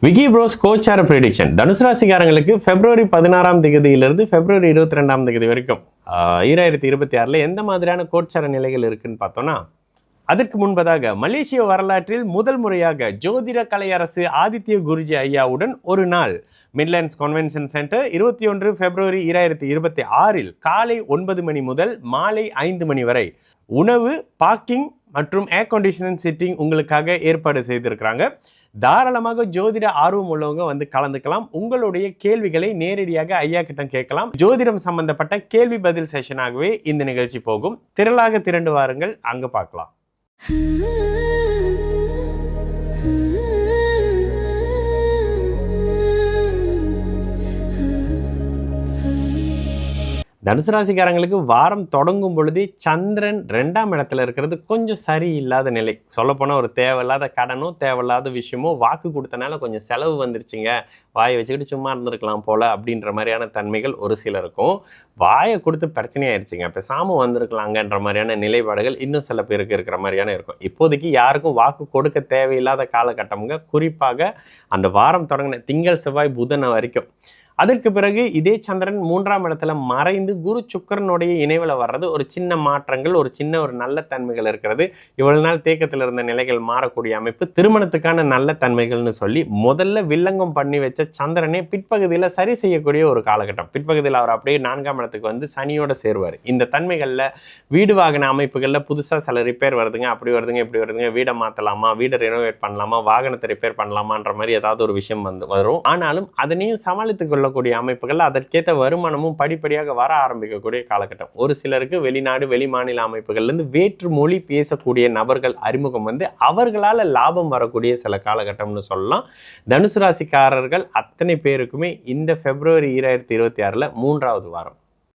Vicky pros கோச்சார prediction தனுசு ராசிக்காரங்களுக்கு பிப்ரவரி 16ஆம் தேதியிலிருந்து பிப்ரவரி 22ஆம் தேதி வரைக்கும் 2026 எந்த மாதிரியான கோச்சார நிலைகள் இருக்குன்னு பார்த்தோம்னா, அதற்கு முன்பதாக மலேசிய வரலாற்றில் முதல் முறையாக ஜோதிட கலையரசு ஆதித்ய குருஜி ஐயாவுடன் ஒரு நாள் மிட்லேண்ட்ஸ் கன்வென்ஷன் சென்டர் 21 பிப்ரவரி 2026 காலை 9 மணி முதல் மாலை 5 மணி வரை உணவு, பார்க்கிங் மற்றும் ஏர் கண்டிஷனிங் சிட்டிங் உங்களுக்காக ஏற்பாடு செய்திருக்கிறாங்க. தாராளமாக ஜோதிட ஆர்வம் உள்ளவங்க வந்து கலந்துக்கலாம். உங்களுடைய கேள்விகளை நேரடியாக ஐயா கிட்ட கேட்கலாம். ஜோதிடம் சம்பந்தப்பட்ட கேள்வி பதில் செஷனாகவே இந்த நிகழ்ச்சி போகும். திரளாக திரண்டு வாருங்கள், அங்க பார்க்கலாம். தனுசு ராசிக்காரங்களுக்கு வாரம் தொடங்கும் பொழுதே சந்திரன் 2ஆம் இடத்துல இருக்கிறது கொஞ்சம் சரியில்லாத நிலை. சொல்லப்போனால் ஒரு தேவையில்லாத கடனோ தேவையில்லாத விஷயமோ வாக்கு கொடுத்தனால கொஞ்சம் செலவு வந்துருச்சுங்க, வாயை வச்சுக்கிட்டு சும்மா இருந்திருக்கலாம் போல அப்படின்ற மாதிரியான தன்மைகள் ஒரு சிலருக்கும், வாயை கொடுத்து பிரச்சனையாயிருச்சுங்க பேசாமல் வந்திருக்கலாங்கன்ற மாதிரியான நிலைப்பாடுகள் இன்னும் சில பேருக்கு இருக்கிற மாதிரியான இருக்கும். இப்போதைக்கு யாருக்கும் வாக்கு கொடுக்க தேவையில்லாத காலகட்டமுங்க. குறிப்பாக அந்த வாரம் தொடங்கின திங்கள் செவ்வாய் புதன் வரைக்கும். அதற்கு பிறகு இதே சந்திரன் 3ஆம் இடத்துல மறைந்து குரு சுக்கரனுடைய இணைவில் வர்றது ஒரு சின்ன மாற்றங்கள், ஒரு நல்ல தன்மைகள் இருக்கிறது. இவ்வளவு நாள் தேக்கத்தில் இருந்த நிலைகள் மாறக்கூடிய அமைப்பு, திருமணத்துக்கான நல்ல தன்மைகள்னு சொல்லி முதல்ல வில்லங்கம் பண்ணி வச்ச சந்திரனே பிற்பகுதியில் சரி செய்யக்கூடிய ஒரு காலகட்டம். பிற்பகுதியில் அவர் அப்படியே 4ஆம் இடத்துக்கு வந்து சனியோட சேருவார். இந்த தன்மைகளில் வீடு வாகன அமைப்புகளில் புதுசாக சில ரிப்பேர் வருதுங்க, அப்படி வருதுங்க, இப்படி வருதுங்க, வீடை மாற்றலாமா, வீடை ரெனோவேட் பண்ணலாமா, வாகனத்தை ரிப்பேர் பண்ணலாமான்ற மாதிரி ஏதாவது ஒரு விஷயம் வரும். ஆனாலும் அதனையும் சமாளித்துக் கொள்ளக்கூடிய அமைப்புகள், அதற்கேற்ற வருமானமும் படிப்படியாக வர ஆரம்பிக்கக்கூடிய காலகட்டம். ஒரு சிலருக்கு வெளிநாடு வெளி மாநில அமைப்புகள்ல இருந்து வேற்று மொழி பேசக்கூடிய நபர்கள் அறிமுகம் வந்து அவர்களால் லாபம் வரக்கூடிய சில காலகட்டம்னு சொல்லலாம். தனுசு ராசிக்காரர்கள் அத்தனை பேருக்குமே இந்த பிப்ரவரி 2026 3ஆவது வாரம்